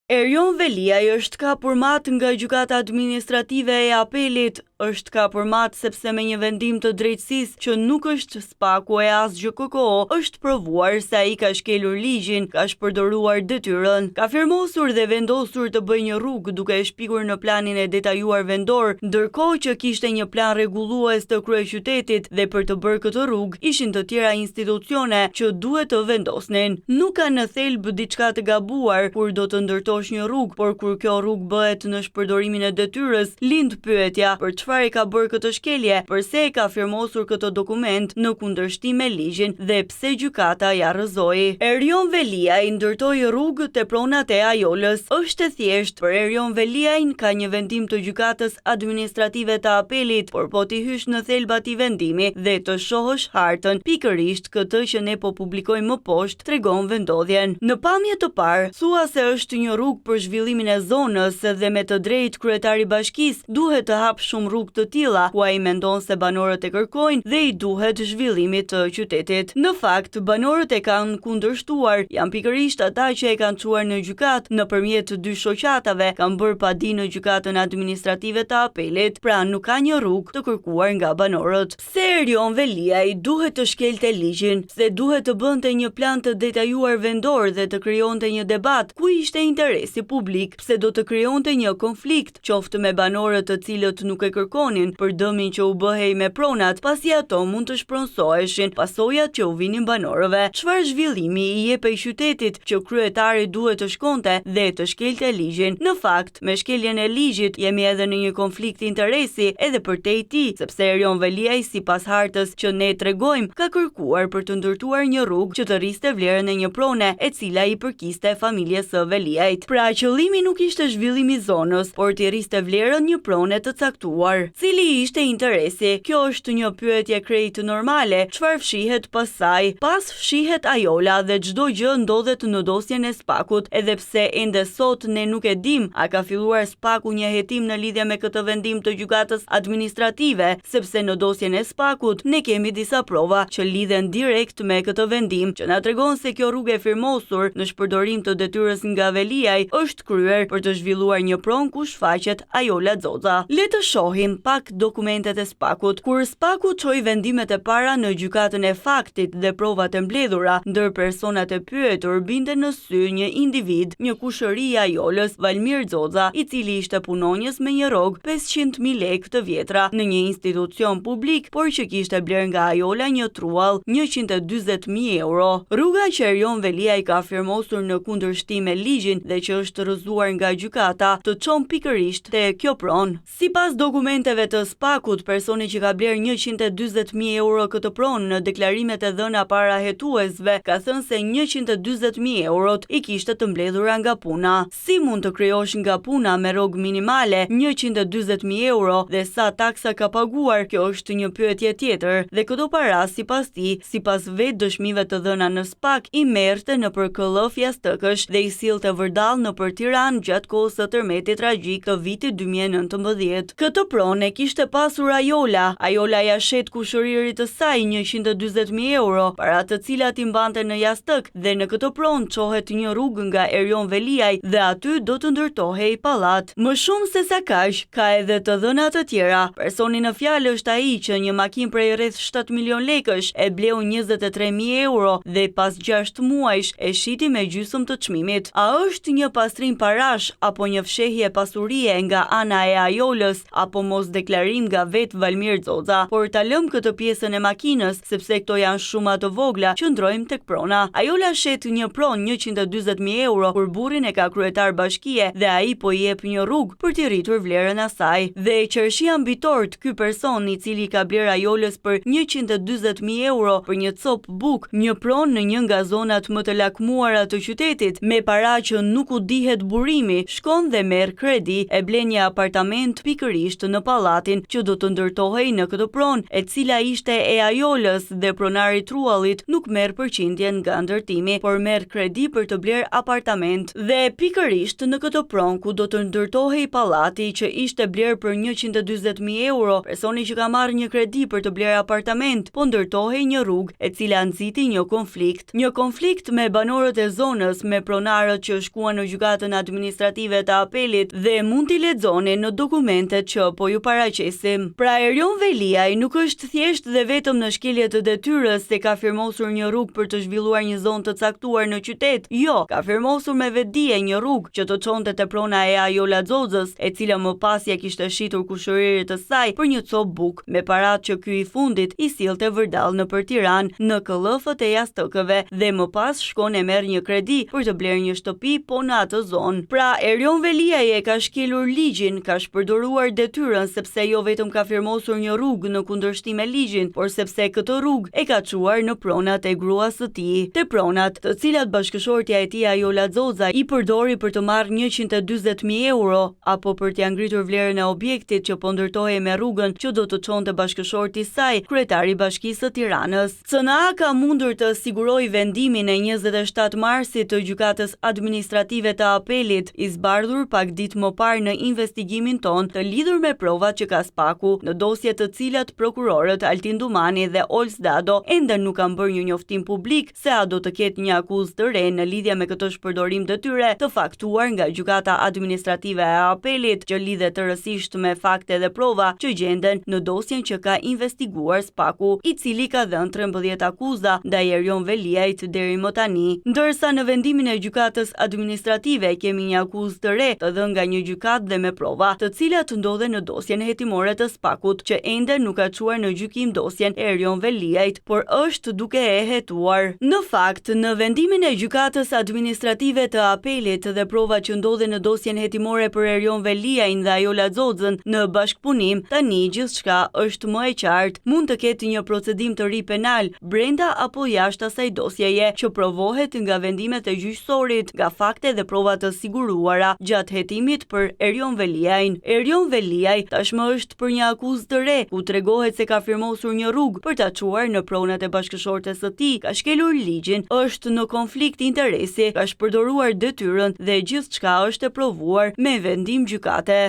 Erion Veliaj është kapur mat nga gjykata administrative e apelit. Është kapur mat sepse me një vendim të drejtësisë që nuk është SPAK-u e as GKK, është provuar se ai ka shkelur ligjin, ka shpërdoruar detyrën, ka firmosur dhe vendosur të bëjë një rrugë duke e shpikur në planin e detajuar vendor, ndërkohë që kishte një plan rregullues të kryeqytetit dhe për të bërë këtë rrugë ishin të tjera institucione që duhet të vendosnin. Nuk ka në thelb diçka të gabuar kur do të ndërtosh një rrugë, por kur kjo rrugë bëhet në shpërdorimin e detyrës, lind pyetja për çfarë e ka bërë këtë shkelje, përse e ka firmosur këtë dokument në kundërshtim me ligjin dhe pse gjykata ja rrëzoi. Erion Veliaj ndërtoi rrugë te pronat e Ajolës. Është e thjeshtë për Erion Veliaj, ka një vendim të gjykatës administrative të apelit, por po ti hysh në thelb atij vendimi dhe të shohësh hartën, pikërisht këtë që ne po publikojmë më poshtë tregon vendodhjen. Në pamje të parë, thua se është një rrugë për zhvillimin e zonës dhe me të drejtë kryetari i bashkisë duhet të hap shumë rrugë të tilla, ku ai mendon se banorët e kërkojnë dhe i duhet zhvillimit të qytetit. Në fakt, banorët e kanë kundërshtuar, janë pikërisht ata që e kanë çuar në gjykatë nëpërmjet dy shoqatave, kanë bërë padi në gjykatën administrative të apelit, pra nuk ka një rrugë të kërkuar nga banorët. Pse Erion Veliaj duhet të shkelte ligjin, se duhet të bënte një plan të detajuar vendor dhe të krijonte një debat ku ishte interesi publik, pse do të krijonte një konflikt, qoftë me banorët të cilët nuk e kërkonin për dëmin që u bëhej me pronat, pasi ato mund të shpronsoheshin pasojat që u vinin banorëve. Çfarë zhvillimi i jepej qytetit që kryetari duhet të shkonte dhe të shkelte ligjin? Në fakt, me shkeljen e ligjit jemi edhe në një konflikt interesi edhe përtej tij, sepse Erion Veliaj sipas hartës që ne tregojmë ka kërkuar për të ndërtuar një rrugë që të rriste vlerën e një prone e cila i përkiste familjes së Veliajt. Pra qëllimi nuk ishte zhvillimi i zonës, por të rriste vlerën një prone të caktuar. Cili ishte interesi? Kjo është një pyetje krejt normale. Çfarë fshihet pas saj? Pas fshihet Ajola dhe çdo gjë ndodhet në dosjen e SPAK-ut, edhe pse ende sot ne nuk e dim a ka filluar SPAK-u një hetim në lidhje me këtë vendim të gjykatës administrative, sepse në dosjen e SPAK-ut ne kemi disa prova që lidhen direkt me këtë vendim, që na tregon se kjo rrugë e firmosur në shpërdorim të detyrës nga Veliaj është kryer për të zhvilluar një pronë ku shfaqet Ajola Xoxa. Le të shohim pak dokumentet e SPAK-ut. Kur SPAK-u çoi vendimet e para në gjykatën e faktit dhe provat e mbledhura, ndër personat e pyetur binte në sy një individ, një kushëri i Ajolës, Valmir Xoxa, i cili ishte punonjës me një rrogë 500.000 lekë të vjetra në një institucion publik, por që kishte bler nga Ajola një truall 140.000 euro. Rruga që Erion Veliaj ka firmosur në kundërshtim me ligjin dhe që është rrëzuar nga gjykata të çon pikërisht te kjo pronë. Sipas dokumenteve të SPAK-ut, personi që ka bler 140.000 euro këtë pronë në deklarimet e dhëna para hetuesve ka thënë se 140.000 eurot i kishte të mbledhura nga puna. Si mund të krijosh nga puna me rrogë minimale 140.000 euro dhe sa taksa ka paguar? Kjo është një pyetje tjetër dhe këto para sipas tij, sipas vetë dëshmive të dhëna në SPAK, i merrte nëpër KLL Fjastëkësh dhe i sillte vërdall nëpër Tiranë gjatë kohës së tërmetit tragjik të vitit 2019. Këtë pronë e kishte pasur Ajola. Ajola ja shet kushëririt të saj 140.000 euro, para të cilat i mbante në jastëk, dhe në këtë pronë çohet një rrugë nga Erion Veliaj dhe aty do të ndërtohej pallat. Më shumë se sa kaq, ka edhe të dhëna të tjera. Personi në fjalë është ai që një makinë prej rreth 7 milion lekësh e bleu 23.000 euro dhe pas 6 muajsh e shiti me gjysmë të çmimit. A është një pastrim parash apo një fshehje pasurie nga ana e Ajolës apo mos deklarim nga vetë Valmir Xoxa? Por ta lëm këtë pjesën e makinës sepse këto janë shumë të vogla, qëndrojmë tek prona. Ajola shet një pronë 140.000 euro kur burrin e ka kryetar bashkie dhe ai po i jep një rrugë për t'i rritur vlerën asaj. Dhe qershia mbi tort, ky person i cili ka bler Ajolës për 140.000 euro për një cop buk, një pronë në një nga zonat më të lakmuara të qytetit, me para që nuk u dihet burimi, shkon dhe merr kredi, e blen një apartament pikërisht në në pallatin që do të ndërtohej në këtë pronë, e cila ishte e Ajolës dhe pronari Truallit nuk merr përqindjen nga ndërtimi, por merr kredi për të bler apartament. Dhe pikërisht në këtë pronë ku do të ndërtohej pallati që ishte bler për 140.000 euro, personi që ka marrë një kredi për të bler apartament, po ndërtohej një rrugë e cila nxiti një konflikt me banorët e zonës, me pronarët që shkuan në gjykatën administrative të apelit dhe mund t'i lexoni në dokumentet që po ju paraqesim. Pra Erion Veliaj nuk është thjesht dhe vetëm në shkelje të detyrës se ka firmosur një rrugë për të zhvilluar një zonë të caktuar në qytet. Jo, ka firmosur me vetdije një rrugë që të çonte te prona e Ajola Xoxës, e cila më pas ja kishte shitur kushëririt të saj për një copë bukë, me paratë që ky i fundit i sillte vërdall nëpër Tiranë në KLF-t e jastëkëve dhe më pas shkon e merr një kredi për të blerë një shtëpi po në atë zonë. Pra Erion Veliaj e ka shkelur ligjin, ka shpërdoruar detyrën sepse jo vetëm ka firmosur një rrugë në kundërshtim me ligjin, por sepse këtë rrugë e ka çuar në pronat e gruas së tij. Te pronat, të cilat bashkëshortja e tij Ajola Xoxa i përdori për të marrë 140.000 euro apo për t'ia ngritur vlerën e objektit që po ndërtohej me rrugën që do të çonte bashkëshorti i saj, kryetari i Bashkisë së Tiranës. CNA ka mundur të sigurojë vendimin e 27 marsit të gjykatës administrative të apelit, i zbardhur pak ditë më parë në investigimin ton të lidhur me provat që ka Spaku, në dosje të cilat prokurorët Altin Dumani dhe Ols Dado ende nuk kanë bërë një njoftim publik se a do të ketë një akuzë të re në lidhje me këtë shpërdorim detyre të faktuar nga gjykata administrative e apelit, që lidhet tërësisht me fakte dhe prova që gjenden në dosjen që ka investiguar Spaku, i cili ka dhënë 13 akuza ndaj Erion Veliajt deri më tani. Ndërsa në vendimin e gjykatës administrative kemi një akuzë të re të dhënë nga një gjykatë dhe me prova, të cilat ndodhen në dosjen hetimore të Spakut, që ende nuk ka çuar në gjykim dosjen e Erion Veliajt, por është duke e hetuar. Në fakt, në vendimin e gjykatës administrative të apelit dhe prova që ndodhen në dosjen hetimore për Erion Veliajin dhe Ajola Xoxën në bashkëpunim, tani gjithçka është më e qartë. Mund të ketë një procedim të ri penal brenda apo jashtë asaj dosjeje që provohet nga vendimet e gjyqësorit, nga fakte dhe prova të siguruara gjatë hetimit për Erion Veliajin. Erion Veliaj tashmë është për një akuzë të re, ku tregohet se ka firmosur një rrugë për ta çuar në pronat e bashkëshortes së tij, ka shkelur ligjin, është në konflikt interesi, ka shpërdoruar detyrën dhe gjithçka është e provuar me vendim gjykate.